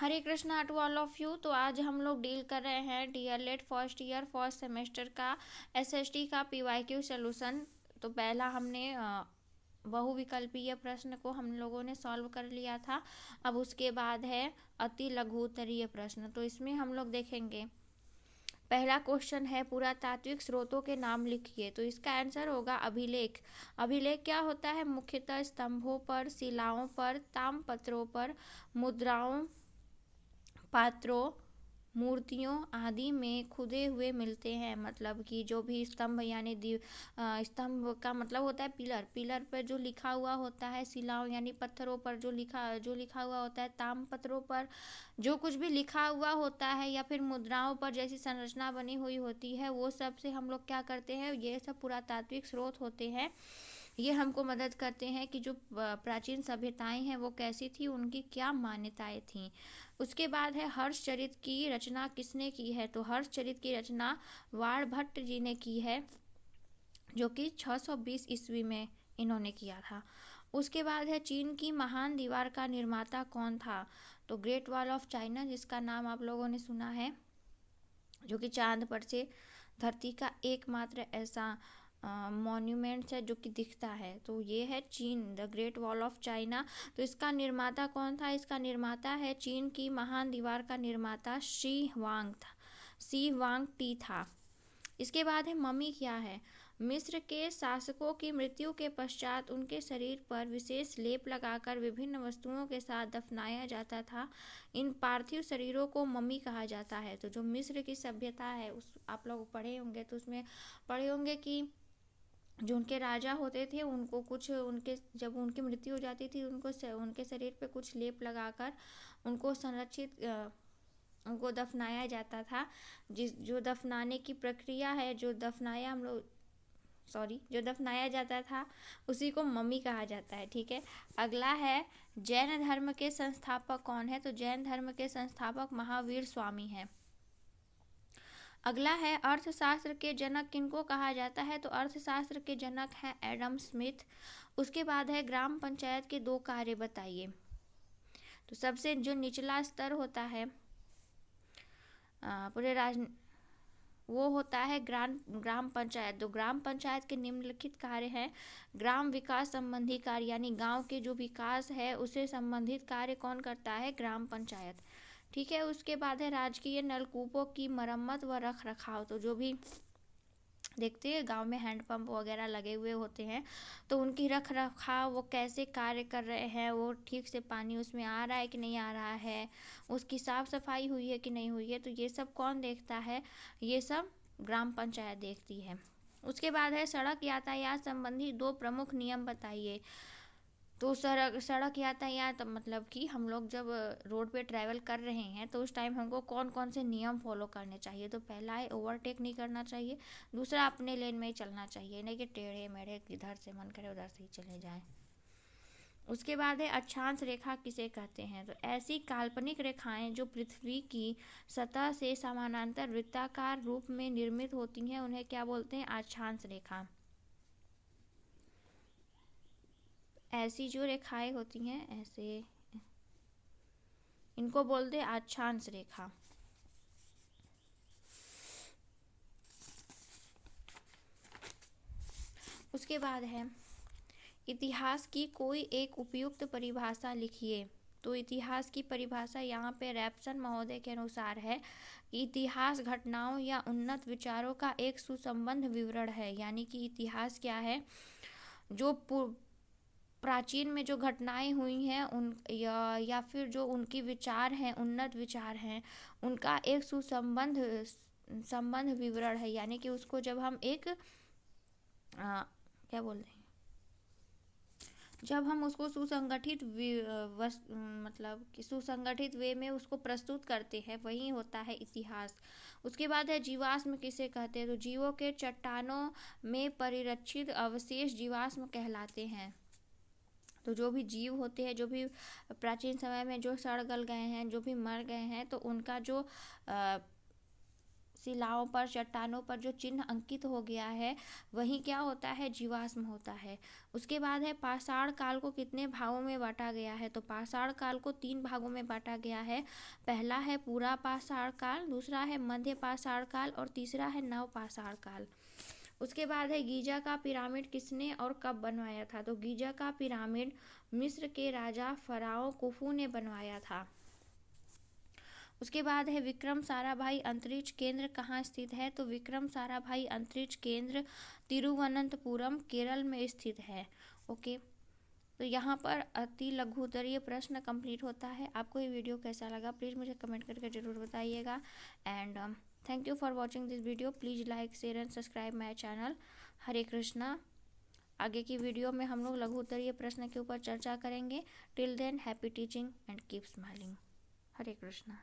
Hare Krishna to all of you. तो आज हम लोग डील कर रहे हैं DElEd first year first semester का एसएसटी का पीवाईक्यू सॉल्यूशन। तो पहला हमने बहुविकल्पीय प्रश्न को हम लोगों ने सॉल्व कर लिया था। अब उसके बाद है अति लघुत्तरीय प्रश्न। तो इसमें हम लोग देखेंगे, पहला क्वेश्चन है पुरातात्विक स्रोतों के नाम लिखिए। तो इसका आंसर होगा अभिलेख। अभिलेख क्या होता है? मुख्यतः स्तंभों पर, शिलाओं पर, ताम्रपत्रों पर, मुद्राओं, पात्रों, मूर्तियों आदि में खुदे हुए मिलते हैं। मतलब कि जो भी स्तंभ यानी स्तंभ का मतलब होता है पिलर, पिलर पर जो लिखा हुआ होता है, शिलाओं यानी पत्थरों पर जो लिखा हुआ होता है, ताम्रपत्रों पर जो कुछ भी लिखा हुआ होता है, या फिर मुद्राओं पर जैसी संरचना बनी हुई होती है, वो सब से हम लोग क्या करते हैं, ये सब पुरातात्विक स्रोत होते हैं। ये हमको मदद करते हैं कि जो प्राचीन सभ्यताएं हैं वो कैसी थी, उनकी क्या मान्यताएं थी। उसके बाद है हर्षचरित की रचना किसने की है? तो हर्षचरित की रचना वाणभट्ट जी ने की है, जो कि 620 ईस्वी में इन्होंने किया था। उसके बाद है चीन की महान दीवार का निर्माता कौन था? तो ग्रेट वॉल ऑफ चाइना, जिसका नाम आप लोगों ने सुना है, जो कि चांद पर से धरती का एकमात्र ऐसा मॉन्यूमेंट्स है जो कि दिखता है। तो ये है चीन, the great wall of China. तो इसका निर्माता कौन था? इसका निर्माता है चीन की महान दीवार का निर्माता शी हुआंग था, शी हुआंग टी था। इसके बाद है मम्मी क्या है? मिस्र के शासकों की मृत्यु के पश्चात उनके शरीर पर विशेष लेप लगाकर विभिन्न वस्तुओं के साथ दफनाया जाता था। इन पार्थिव शरीरों को मम्मी कहा जाता है। तो जो मिस्र की सभ्यता है, उस आप लोग पढ़े होंगे, तो उसमें पढ़े होंगे कि जो उनके राजा होते थे, उनको कुछ उनके जब उनकी मृत्यु हो जाती थी, उनके शरीर पे कुछ लेप लगाकर उनको संरक्षित उनको दफनाया जाता था। जो दफनाने की प्रक्रिया है, जो दफनाया जाता था, उसी को मम्मी कहा जाता है। ठीक है। अगला है जैन धर्म के संस्थापक कौन है? तो जैन धर्म के संस्थापक महावीर स्वामी हैं। अगला है अर्थशास्त्र के जनक किनको कहा जाता है? तो अर्थशास्त्र के जनक हैं एडम स्मिथ। उसके बाद है ग्राम पंचायत के 2 कार्य बताइए। तो सबसे जो निचला स्तर होता है पूरे वो होता है ग्राम पंचायत। तो ग्राम पंचायत के निम्नलिखित कार्य हैं ग्राम विकास संबंधी कार्य, यानी गांव के जो विकास है उसे संबंधित कार्य कौन करता है? ग्राम पंचायत। ठीक है। उसके बाद है राजकीय नलकूपों की मरम्मत व रख रखाव। तो जो भी देखते हैं गांव में हैंडपंप वगैरह लगे हुए होते हैं, तो उनकी रख रखाव, वो कैसे कार्य कर रहे हैं, वो ठीक से पानी उसमें आ रहा है कि नहीं आ रहा है, उसकी साफ सफाई हुई है कि नहीं हुई है, तो ये सब कौन देखता है? ये सब ग्राम पंचायत देखती है। उसके बाद है सड़क यातायात संबंधी 2 प्रमुख नियम बताइए। तो सड़क यातायात मतलब कि हम लोग जब रोड पे ट्रैवल कर रहे हैं, तो उस टाइम हमको कौन कौन से नियम फॉलो करने चाहिए? तो पहला है ओवरटेक नहीं करना चाहिए। दूसरा, अपने लेन में ही चलना चाहिए, नहीं कि टेढ़े मेढ़े इधर से मन करे उधर से ही चले जाएं। उसके बाद है अक्षांश रेखा किसे कहते हैं? तो ऐसी काल्पनिक रेखाएं जो पृथ्वी की सतह से समानांतर वृत्ताकार रूप में निर्मित होती हैं, उन्हें क्या बोलते हैं? अक्षांश रेखा। ऐसी जो रेखाएं होती हैं ऐसे, इनको बोलते हैं अक्षांश रेखा। उसके बाद है इतिहास की कोई एक उपयुक्त परिभाषा लिखिए। तो इतिहास की परिभाषा यहाँ पे रैप्सन महोदय के अनुसार है, इतिहास घटनाओं या उन्नत विचारों का एक सुसंबद्ध विवरण है। यानी कि इतिहास क्या है? जो प्राचीन में जो घटनाएं हुई हैं उन या फिर जो उनकी विचार हैं, उन्नत विचार हैं, उनका एक संबंध विवरण है। यानी कि उसको जब हम एक क्या बोलते हैं, जब हम उसको सुसंगठित मतलब कि सुसंगठित वे में उसको प्रस्तुत करते हैं, वही होता है इतिहास। उसके बाद है जीवाश्म किसे कहते हैं? तो जीवों के चट्टानों में परिरक्षित अवशेष जीवाश्म कहलाते हैं। तो जो भी जीव होते हैं, जो भी प्राचीन समय में जो सड़ गल गए हैं, जो भी मर गए हैं, तो उनका जो शिलाओं पर, चट्टानों पर जो चिन्ह अंकित हो गया है वही क्या होता है, जीवाश्म होता है। उसके बाद है पाषाण काल को कितने भागों में बांटा गया है, तो पाषाण काल को 3 भागों में बांटा गया है। पहला है पूरा पाषाण काल, दूसरा है मध्य पाषाण काल और तीसरा है नव पाषाण काल। उसके बाद है गीजा का पिरामिड किसने और कब बनवाया था, तो गीजा का पिरामिड मिस्र के राजा फराओ कुफू ने बनवाया था। उसके बाद है विक्रम साराभाई अंतरिक्ष केंद्र कहाँ स्थित है, तो विक्रम साराभाई अंतरिक्ष केंद्र तिरुवनंतपुरम केरल में स्थित है। ओके, तो यहाँ पर अति लघु उत्तरीय प्रश्न कंप्लीट होता है। आपको ये वीडियो कैसा लगा प्लीज़ मुझे कमेंट करके ज़रूर बताइएगा। And thank you for watching this video. Please like share and subscribe my channel. Hare Krishna. आगे की वीडियो में हम लोग लघु उत्तरीय प्रश्न के ऊपर चर्चा करेंगे। Till than happy teaching and keep smiling. Hare Krishna.